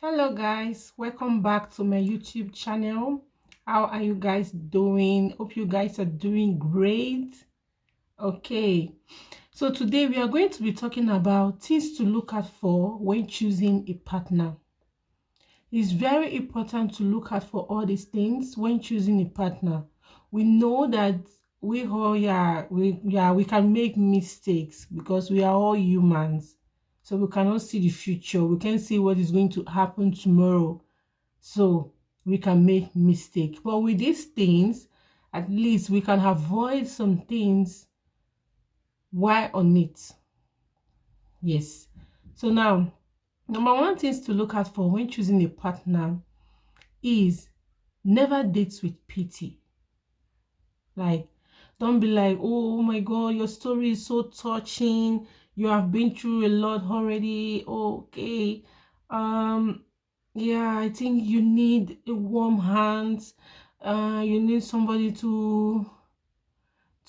Hello guys, welcome back to my YouTube channel. How are you guys doing? Hope you guys are doing great. Okay, so today we are going to be talking about things to look out for when choosing a partner. It's very important to look out for all these things when choosing a partner. We know that we all we can make mistakes because we are all humans. So we cannot see the future. We can't see what is going to happen tomorrow. So we can make mistake. But with these things, at least we can avoid some things while on it. Yes. So now, number one things to look out for when choosing a partner is never date with pity. Like, don't be like, oh my God, your story is so touching. You have been through a lot already. Okay. Yeah, I think you need a warm hand. You need somebody to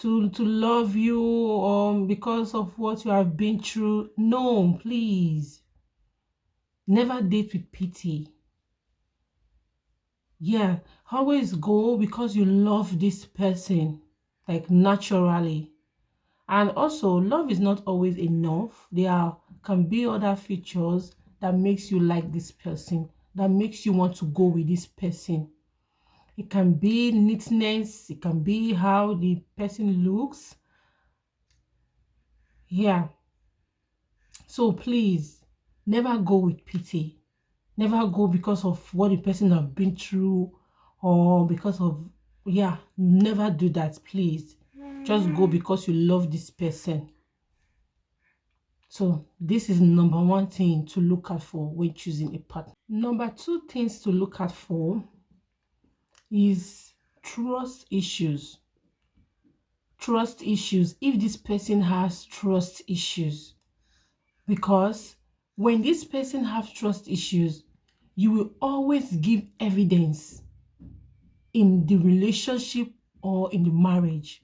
love you because of what you have been through. No, please. Never date with pity. Yeah, always go because you love this person, like naturally. And also, love is not always enough. There can be other features that makes you like this person, that makes you want to go with this person. It can be neatness, it can be how the person looks. Yeah. So please, never go with pity. Never go because of what the person have been through or because of, yeah, never do that, please. Just go because you love this person. So this is number one thing to look out for when choosing a partner. Number two things to look out for is trust issues. Trust issues. If this person has trust issues, because when this person has trust issues, you will always give evidence in the relationship or in the marriage.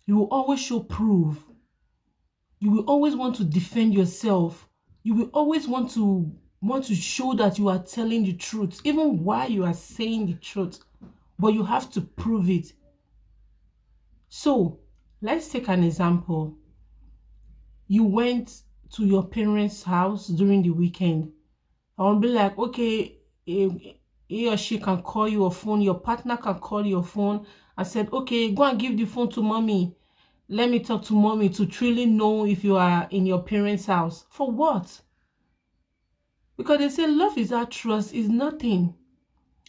You will always show proof. You will always want to defend yourself. You will always want to show that you are telling the truth, even while you are saying the truth, but you have to prove it. So let's take an example. You went to your parents' house during the weekend. I'll be like, okay, he or she can call you a phone, your partner can call your phone. I said, okay, go and give the phone to mommy. Let me talk to mommy to truly know if you are in your parents' house. For what? Because they say love without trust is nothing.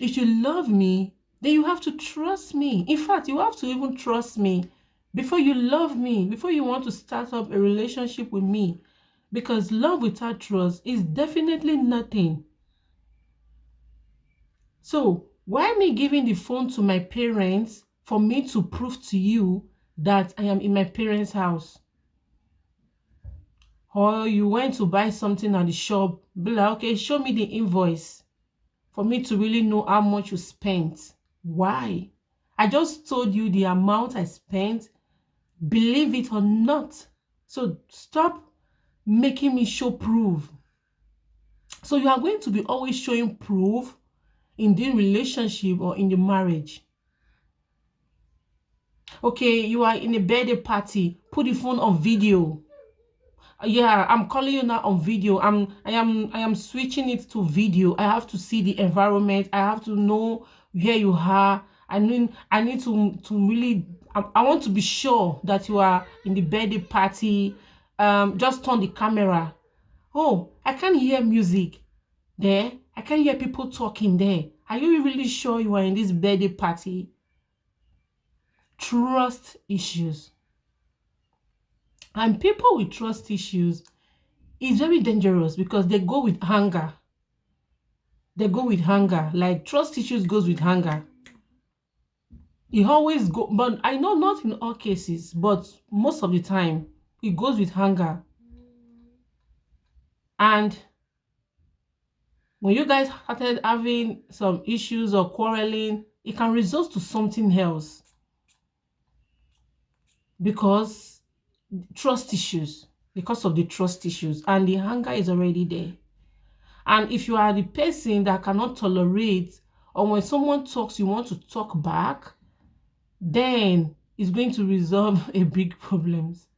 If you love me, then you have to trust me. In fact, you have to even trust me before you love me, before you want to start up a relationship with me. Because love without trust is definitely nothing. So, why me giving the phone to my parents for me to prove to you that I am in my parents' house? Or you went to buy something at the shop, be like, okay, show me the invoice for me to really know how much you spent. Why? I just told you the amount I spent, believe it or not. So stop making me show proof. So you are going to be always showing proof in the relationship or in the marriage. Okay, you are in a birthday party, put the phone on video. Yeah, I'm calling you now on video. I am switching it to video. I have to see the environment. I have to know where you are. I need to really I want to be sure that you are in the birthday party. Just turn the camera. Oh, I can't hear music there. I can't hear people talking there. Are you really sure you are in this birthday party? Trust issues. And people with trust issues is very dangerous because they go with hunger. They go with hunger. Like trust issues goes with hunger. It always go, but I know not in all cases, but most of the time it goes with hunger. And when you guys started having some issues or quarreling, it can result to something else because trust issues, because of the trust issues, and the hunger is already there. And if you are the person that cannot tolerate, or when someone talks, you want to talk back, then it's going to resolve a big problems.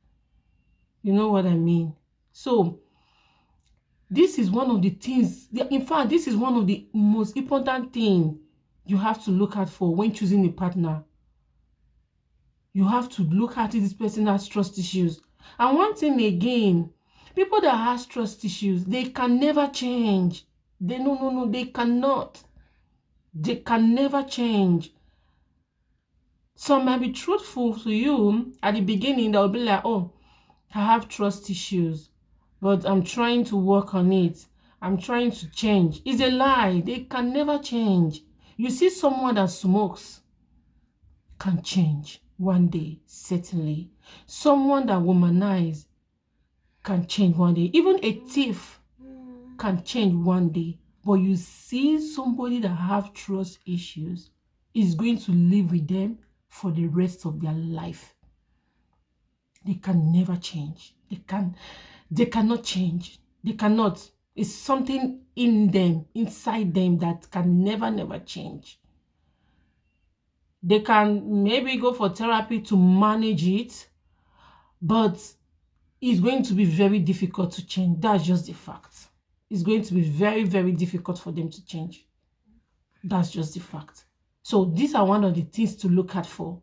You know what I mean? So this is one of the things, in fact, this is one of the most important thing you have to look at for when choosing a partner. You have to look at if this person has trust issues. And one thing again, people that has trust issues, they can never change. No, they cannot. They can never change. Some might be truthful to you at the beginning. They'll be like, oh, I have trust issues, but I'm trying to work on it. I'm trying to change. It's a lie. They can never change. You see someone that smokes can change one day, certainly. Someone that womanize can change one day. Even a thief can change one day. But you see somebody that have trust issues is going to live with them for the rest of their life. They can never change. They cannot change. They cannot. It's something in them, inside them, that can never change. They can maybe go for therapy to manage it, but it's going to be very difficult to change. That's just the fact. It's going to be very difficult for them to change. That's just the fact. So these are one of the things to look at for.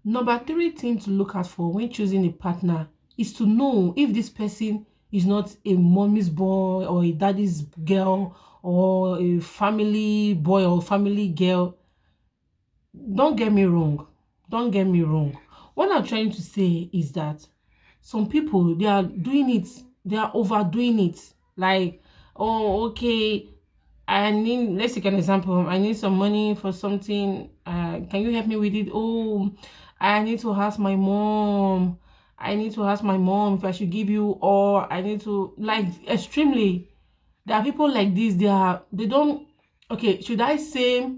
Number 3 thing to look at for when choosing a partner is to know if this person is not a mommy's boy or a daddy's girl or a family boy or family girl. Don't get me wrong. Don't get me wrong. What I'm trying to say is that some people, they are doing it. They are overdoing it. Like, oh, okay, I need, let's take an example. I need some money for something. Can you help me with it? Oh, I need to ask my mom. I need to ask my mom if I should give you, or I need to, like, extremely. There are people like this. They don't, okay, should I say,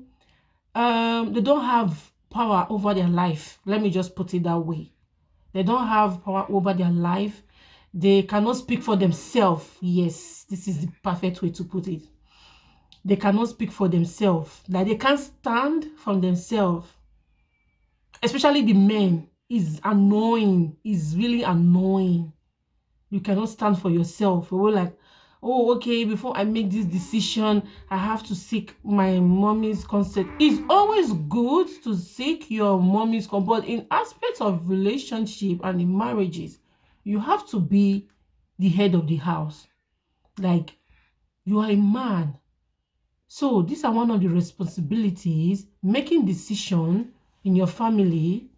they don't have power over their life. Let me just put it that way. They don't have power over their life. They cannot speak for themselves. Yes, this is the perfect way to put it. They cannot speak for themselves. Like, they can't stand for themselves. Especially the men. Is annoying. Is really annoying. You cannot stand for yourself. You're like, oh, okay, before I make this decision, I have to seek my mommy's consent. It's always good to seek your mommy's consent, but in aspects of relationship and in marriages, you have to be the head of the house. Like, you are a man. So these are one of the responsibilities. Making decision in your family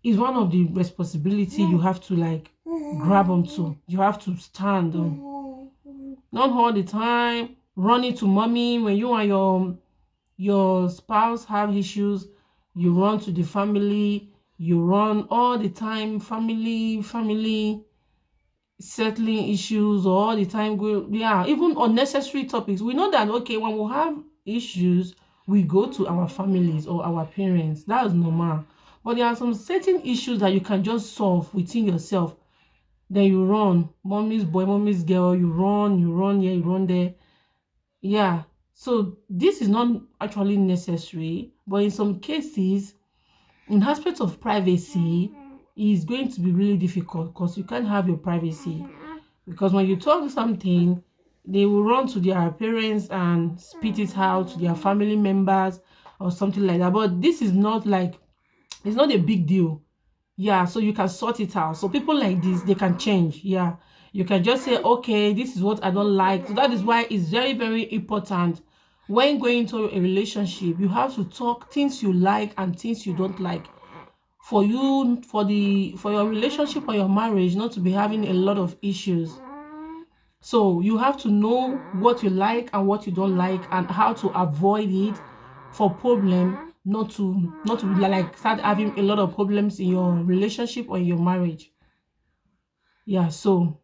is one of the responsibility you have to, like, grab onto. You have to stand on. Not all the time running to mommy. When you and your spouse have issues, you run to the family. You run all the time, family, settling issues, or all the time go, yeah, even unnecessary topics. We know that, okay, when we have issues, we go to our families or our parents. That is normal. But there are some certain issues that you can just solve within yourself. Then you run, mommy's boy, mommy's girl, you run here, you run there. Yeah. So this is not actually necessary, but in some cases, in aspects of privacy, it's going to be really difficult because you can't have your privacy. Because when you talk something, they will run to their parents and spit it out to their family members or something like that. But this is not like, it's not a big deal. Yeah, so you can sort it out. So people like this, they can change. Yeah, you can just say, okay, this is what I don't like. So that is why it's very important when going into a relationship. You have to talk things you like and things you don't like, for you, for your relationship or your marriage not to be having a lot of issues. So you have to know what you like and what you don't like, and how to avoid it for problem, not to like start having a lot of problems in your relationship or in your marriage. Yeah, so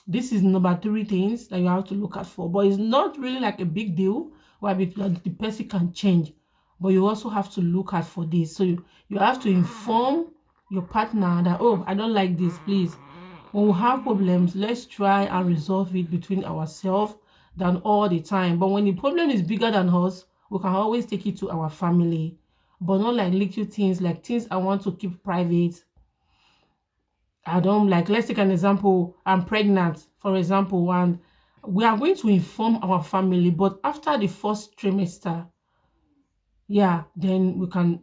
this is number 3 things that you have to look at for. But it's not really like a big deal where the person can change, but you also have to look at for this. So you have to inform your partner that, oh, I don't like this, please When we have problems, let's try and resolve it between ourselves than all the time. But when the problem is bigger than us, we can always take it to our family. But not like little things, like things I want to keep private. I don't like, let's take an example. I'm pregnant, for example, and we are going to inform our family, but after the first trimester, yeah, then we can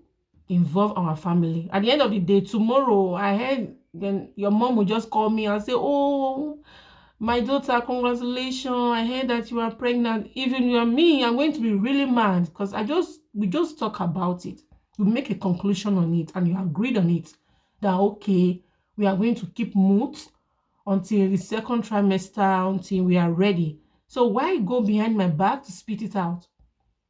involve our family. At the end of the day, tomorrow, I heard then your mom will just call me and say, oh, my daughter, congratulations. I heard that you are pregnant. Even you and me, I'm going to be really mad because we just talk about it. We make a conclusion on it and you agreed on it that, okay, we are going to keep mute until the second trimester, until we are ready. So why go behind my back to spit it out?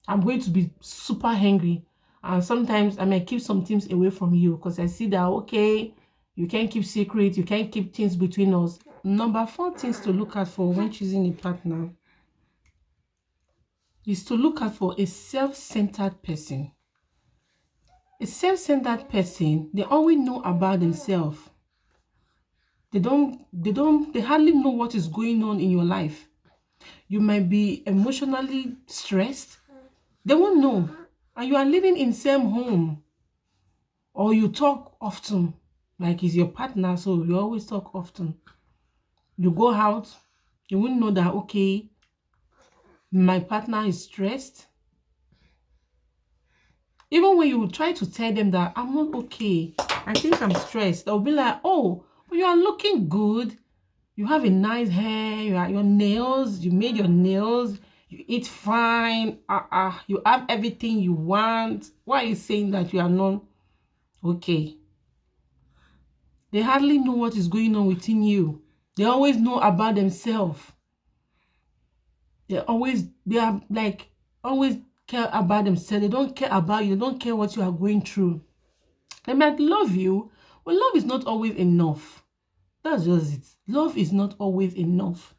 I'm going to be super angry. And sometimes I might keep some things away from you because I see that, okay, you can't keep secret, you can't keep things between us. Number 4 things to look at for when choosing a partner is to look at for a self-centered person. A self-centered person, they always know about themselves. They hardly know what is going on in your life. You might be emotionally stressed. They won't know. And you are living in same home. Or you talk often. Like he's your partner, so you always talk often. You go out, you won't know that, okay, my partner is stressed. Even when you try to tell them that I'm not okay, I think I'm stressed, they'll be like, oh, but you are looking good. You have a nice hair, your nails, you made your nails, you eat fine, you have everything you want. Why are you saying that you are not okay? They hardly know what is going on within you. They always know about themselves. They are like always care about themselves. They don't care about you. They don't care what you are going through. They might love you, but love is not always enough. That's just it. Love is not always enough.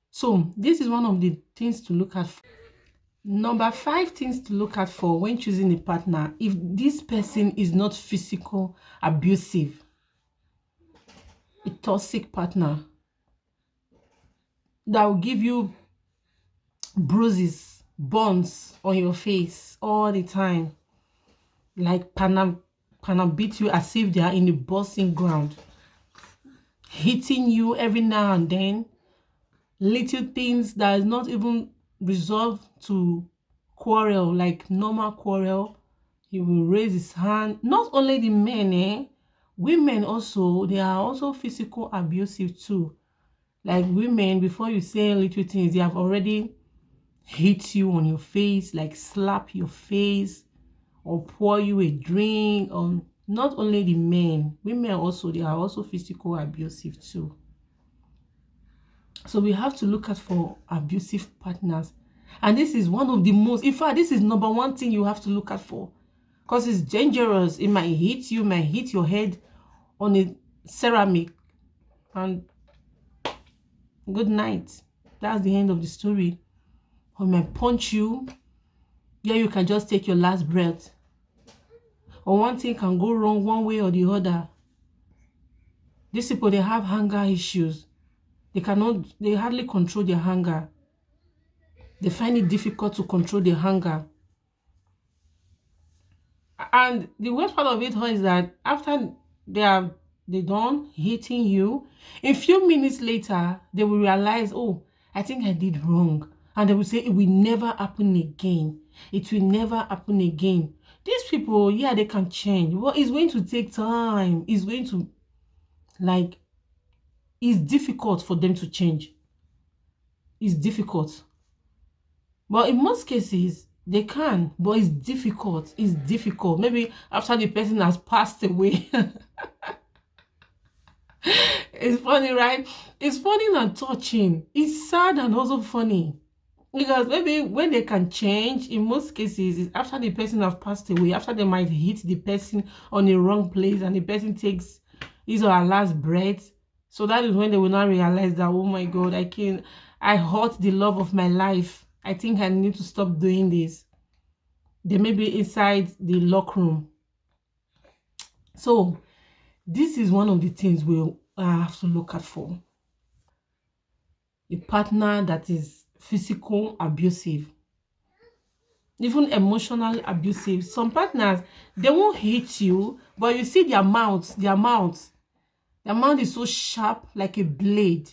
So this is one of the things to look at. Number 5 things to look at for when choosing a partner. If this person is not physical, abusive, a toxic partner that will give you bruises, burns on your face all the time, like pana beat you as if they are in the boxing ground, hitting you every now and then, little things that is not even resolved to quarrel, like normal quarrel. He will raise his hand. Not only the men, women also, they are also physical abusive too. Like women, before you say little things, they have already hit you on your face, like slap your face or pour you a drink. Not only the men, women also, they are also physical abusive too. So we have to look at for abusive partners. And this is one of the most, in fact, this is number 1 thing you have to look at for, because it's dangerous. It might hit you, might hit your head on a ceramic, and good night. That's the end of the story. Or it might punch you. Yeah, you can just take your last breath. Or one thing can go wrong one way or the other. These people, they have anger issues. They hardly control their anger. They find it difficult to control their anger. And the worst part of it all is that after they done hitting you, a few minutes later, they will realize, oh, I think I did wrong. And they will say, it will never happen again. It will never happen again. These people, yeah, they can change. But it's going to take time. It's going to, like, it's difficult for them to change. It's difficult. But in most cases, they can, but it's difficult. It's difficult. Maybe after the person has passed away. It's funny, right? It's funny and touching. It's sad and also funny. Because maybe when they can change, in most cases, it's after the person has passed away, after they might hit the person on the wrong place and the person takes his or her last breath. So that is when they will not realize that, oh my God, I hurt the love of my life. I think I need to stop doing this. They may be inside the locker room. So This is one of the things we have to look at for a partner that is physical abusive, even emotional abusive. Some partners, they won't hit you, but you see their mouth is so sharp like a blade.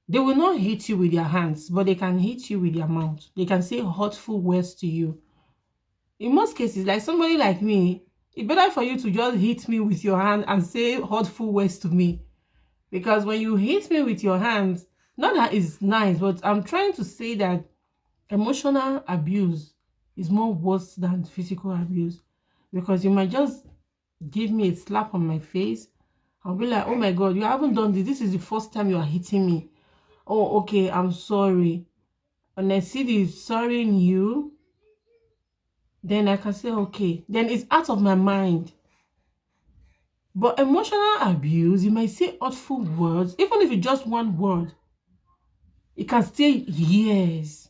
They will not hit you with their hands, but they can hit you with their mouth. They can say hurtful words to you. In most cases, like somebody like me, it's better for you to just hit me with your hand and say hurtful words to me. Because when you hit me with your hands, not that it's nice, but I'm trying to say that emotional abuse is more worse than physical abuse. Because you might just give me a slap on my face. I'll be like, oh my God, you haven't done this. This is the first time you are hitting me. Oh, okay, I'm sorry. And I see the sorry in you, then I can say, okay. Then it's out of my mind. But emotional abuse, you might say hurtful words, even if it's just one word. It can stay years.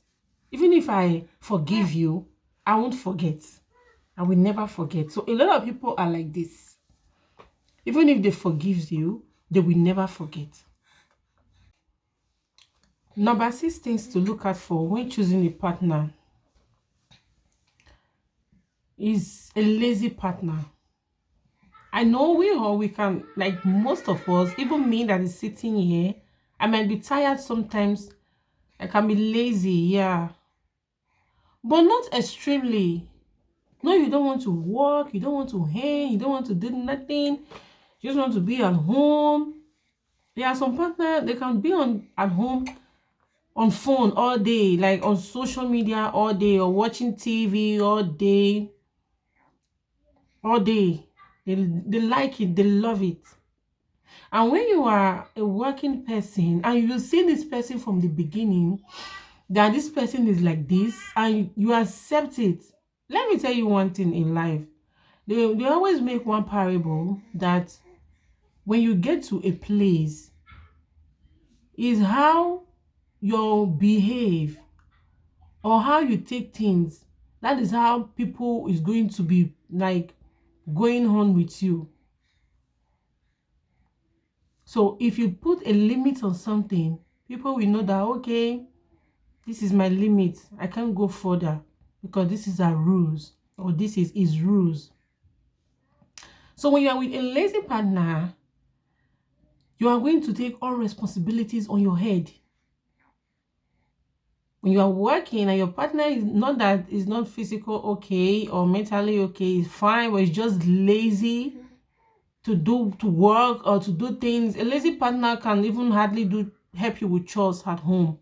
Even if I forgive you, I won't forget. I will never forget. So a lot of people are like this. Even if they forgive you, they will never forget. Number 6 things to look out for when choosing a partner is a lazy partner. I know we can, like most of us, even me that is sitting here, I might be tired sometimes. I can be lazy, yeah. But not extremely. No, you don't want to work, you don't want to hang, you don't want to do nothing. You just want to be at home. There are some partners, they can be at home on phone all day, like on social media all day, or watching TV all day. All day. They like it, they love it. And when you are a working person and you see this person from the beginning, that this person is like this, and you accept it. Let me tell you one thing in life. They always make one parable that when you get to a place, is how you behave or how you take things. That is how people is going to be like going on with you. So if you put a limit on something, people will know that, okay, this is my limit. I can't go further because this is our rules, or this is his rules. So when you are with a lazy partner, you are going to take all responsibilities on your head. When you are working and your partner is not that is not physical okay or mentally okay, it's fine, but it's just lazy to work or to do things. A lazy partner can even hardly help you with chores at home.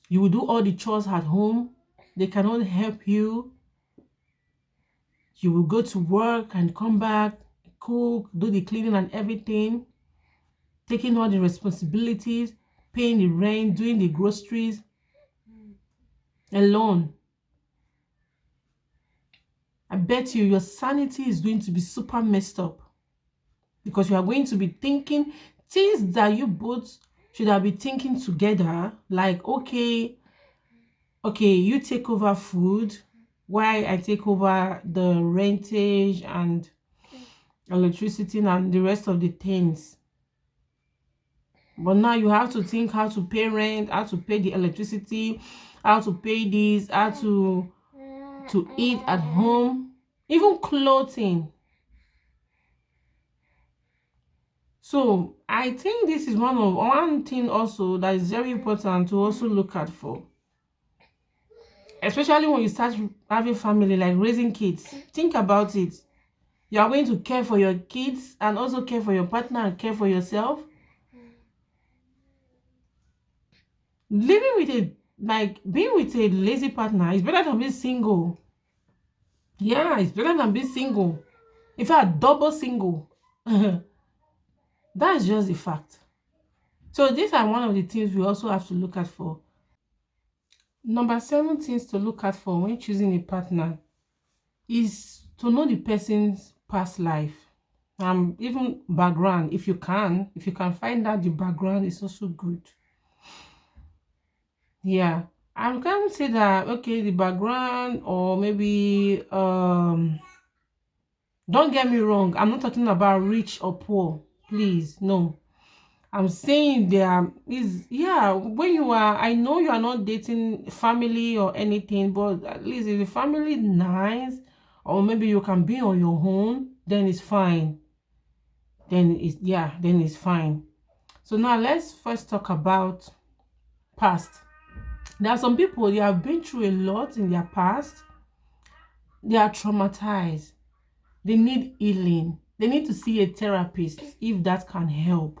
You will do all the chores at home. They cannot help you. You will go to work and come back, cook, do the cleaning and everything, taking all the responsibilities, paying the rent, doing the groceries alone. I bet you your sanity is going to be super messed up because you are going to be thinking things that you both should have been thinking together, like, okay, you take over food, why I take over the rentage and electricity and the rest of the things. But now you have to think how to pay rent, how to pay the electricity, how to pay this, how to eat at home, even clothing. So I think this is one thing also that is very important to also look at for, especially when you start having family, like raising kids. Think about it. You are going to care for your kids and also care for your partner and care for yourself. Living with being with a lazy partner is better than being single. Yeah, it's better than being single. In fact, double single. That's just the fact. So these are one of the things we also have to look at for. Number 7 things to look at for when choosing a partner is to know the person's past life, even background. If you can find out the background, is also good. Yeah, I can't say that okay, the background, or maybe Don't get me wrong, I'm not talking about rich or poor, please, no. I'm saying there is, yeah, when you are, I know you are not dating family or anything, but at least if the family is nice, or maybe you can be on your own, then it's fine. Then it's, yeah, then it's fine. So now let's first talk about past. There are some people, they have been through a lot in their past. They are traumatized. They need healing. They need to see a therapist if that can help.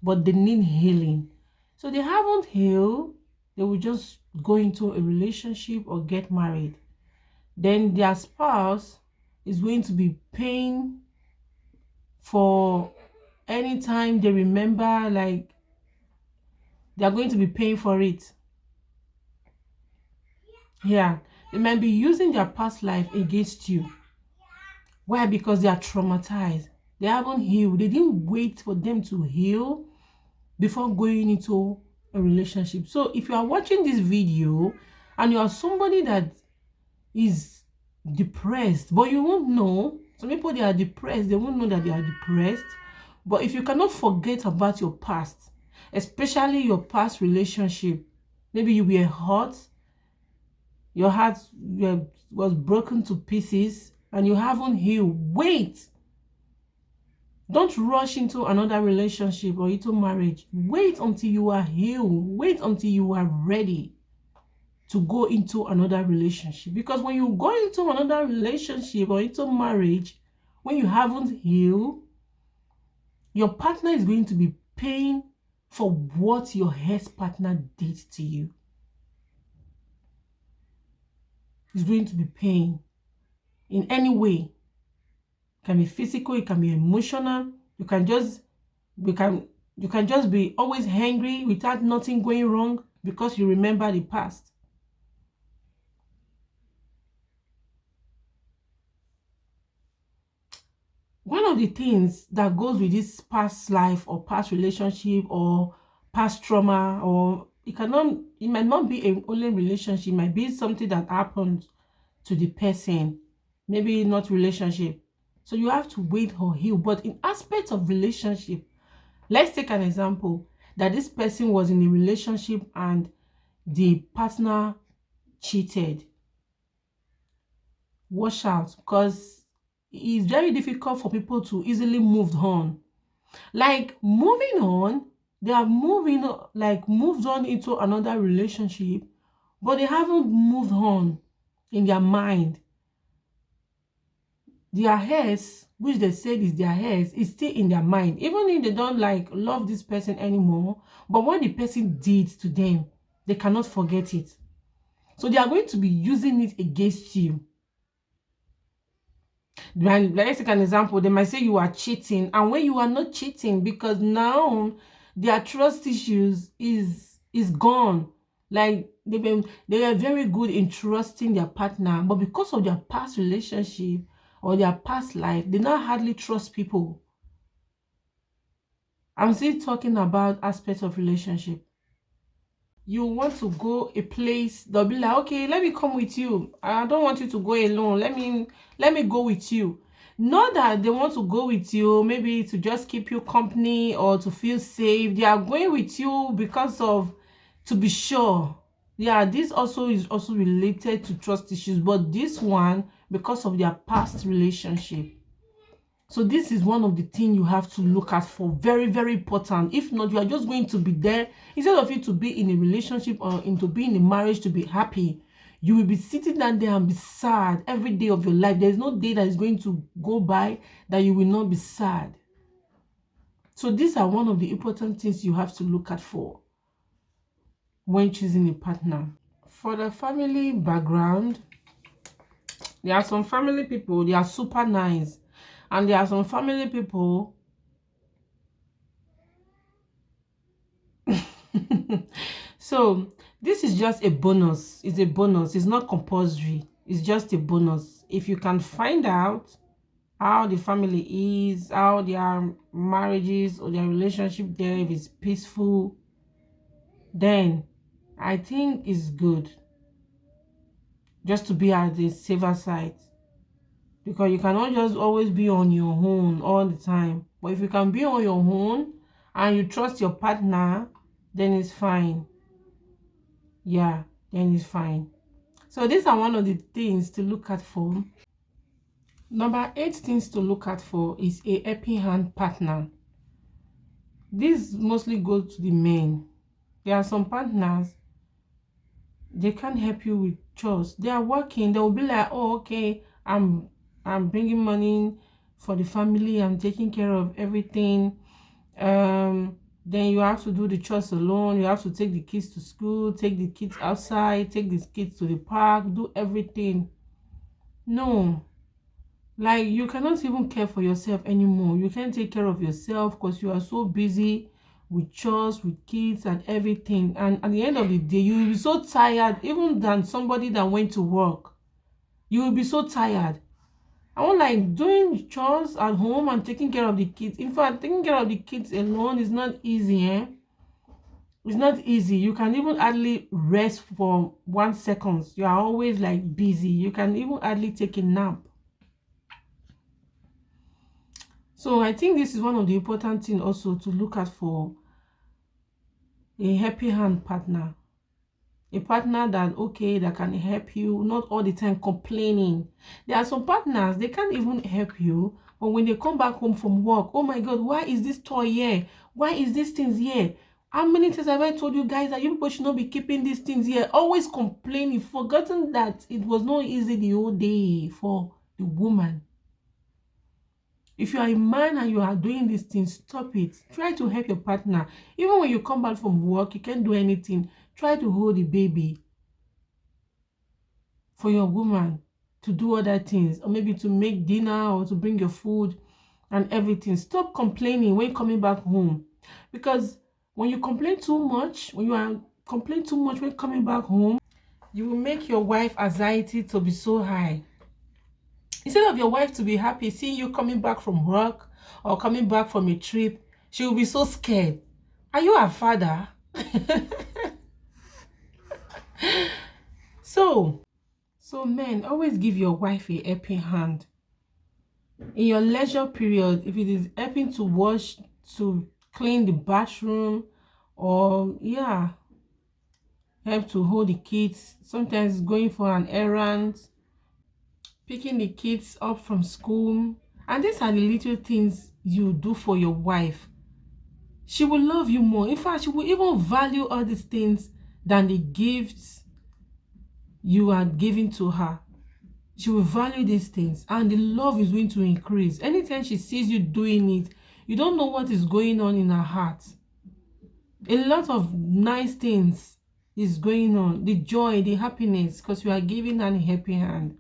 But they need healing. So they haven't healed. They will just go into a relationship or get married. Then their spouse is going to be paying for any time they remember, like they are going to be paying for it. Yeah, they might be using their past life against you. Why? Because they are traumatized. They haven't healed. They didn't wait for them to heal before going into a relationship. So if you are watching this video and you are somebody that is depressed, but you won't know, some people, they are depressed, they won't know that they are depressed. But if you cannot forget about your past, especially your past relationship, maybe you were hurt, your heart was broken to pieces and you haven't healed, wait. Don't rush into another relationship or into marriage. Wait until you are healed. Wait until you are ready to go into another relationship. Because when you go into another relationship or into marriage, when you haven't healed, your partner is going to be paying for what your ex-partner did to you. He's going to be paying in any way. It can be physical, it can be emotional. You can just be always angry without nothing going wrong because you remember the past. One of the things that goes with this past life or past relationship or past trauma, or it might not be a only relationship, it might be something that happened to the person, maybe not relationship. So you have to wait or heal. But in aspects of relationship, let's take an example that this person was in a relationship and the partner cheated. Watch out, because it's very difficult for people to easily move on. Like moving on, they are moved on into another relationship, but they haven't moved on in their mind. Their hairs, which they said is their hairs, is still in their mind, even if they don't like love this person anymore. But what the person did to them, they cannot forget it. So they are going to be using it against you. Let's take an example. They might say you are cheating, and when you are not cheating, because now their trust issues is gone. Like they are very good in trusting their partner, but because of their past relationship or their past life, they now hardly trust people. I'm still talking about aspects of relationship. You want to go a place, they'll be like, okay, let me come with you. I don't want you to go alone. Let me go with you. Not that they want to go with you maybe to just keep you company or to feel safe. They are going with you because of, to be sure. Yeah, this also is also related to trust issues, but this one because of their past relationship. So this is one of the things you have to look at for. Very, very important. If not, you are just going to be there. Instead of you to be in a relationship or into being in a marriage to be happy, you will be sitting down there and be sad every day of your life. There is no day that is going to go by that you will not be sad. So these are one of the important things you have to look at for when choosing a partner. For the family background, there are some family people, they are super nice. And there are some family people so this is just a bonus. It's a bonus. It's not compulsory. It's just a bonus. If you can find out how the family is, how their marriages or their relationship there, if it's peaceful, then I think it's good just to be at the safer side. because you cannot just always be on your own all the time. But if you can be on your own and you trust your partner, then it's fine. Yeah, then it's fine. So these are one of the things to look at for. Number 8 things to look at for is a helping hand partner. This mostly goes to the men. There are some partners, they can't help you with chores. They are working, they'll be like, oh, okay, I'm bringing money for the family, I'm taking care of everything. Then you have to do the chores alone. You have to take the kids to school, take the kids outside, take the kids to the park, do everything. No, like, you cannot even care for yourself anymore. You can't take care of yourself because you are so busy with chores, with kids and everything. And at the end of the day, you will be so tired, even than somebody that went to work. You will be so tired. I want, like, doing chores at home and taking care of the kids. In fact, taking care of the kids alone is not easy, eh? It's not easy. You can even hardly rest for 1 second. You are always like busy. You can even hardly take a nap. So I think this is one of the important things also to look at for a happy hand partner. A partner that, okay, that can help you, not all the time complaining. There are some partners, they can't even help you, but when they come back home from work, oh my God, why is this toy here? Why is this things here? How many times have I told you guys that you people should not be keeping these things here? Always complaining, forgotten that it was not easy the whole day for the woman. If you are a man and you are doing these things, stop it. Try to help your partner. Even when you come back from work, you can't do anything. Try to hold the baby for your woman to do other things, or maybe to make dinner or to bring your food and everything. Stop complaining when coming back home, because when you complain too much, when coming back home, you will make your wife anxiety to be so high. Instead of your wife to be happy seeing you coming back from work or coming back from a trip, she will be so scared. Are you a father? So men, always give your wife a helping hand. In your leisure period, if it is helping to wash, to clean the bathroom, or yeah, help to hold the kids, sometimes going for an errand, picking the kids up from school. And these are the little things you do for your wife. She will love you more. In fact, she will even value all these things than the gifts you are giving to her. She will value these things, and the love is going to increase. Anytime she sees you doing it, you don't know what is going on in her heart. A lot of nice things is going on. The joy, the happiness, because you are giving her a helping hand.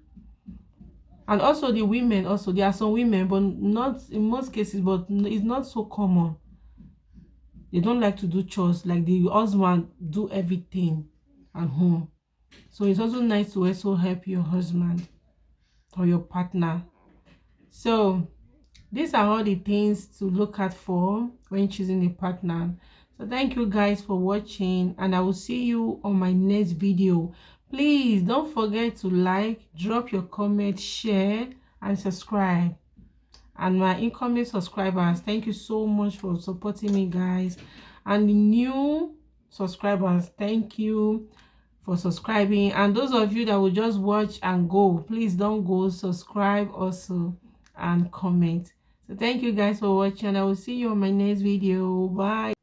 And also the women, also there are some women, but not in most cases, but it's not so common. They don't like to do chores, like the husband do everything at home. So it's also nice to also help your husband or your partner. So these are all the things to look at for when choosing a partner. So thank you guys for watching, and I will see you on my next video. Please don't forget to like, drop your comment, share and subscribe. And my incoming subscribers, thank you so much for supporting me, guys. And the new subscribers, thank you for subscribing. And those of you that will just watch and go, please don't go, subscribe also and comment. So thank you guys for watching, and I will see you on my next video. Bye.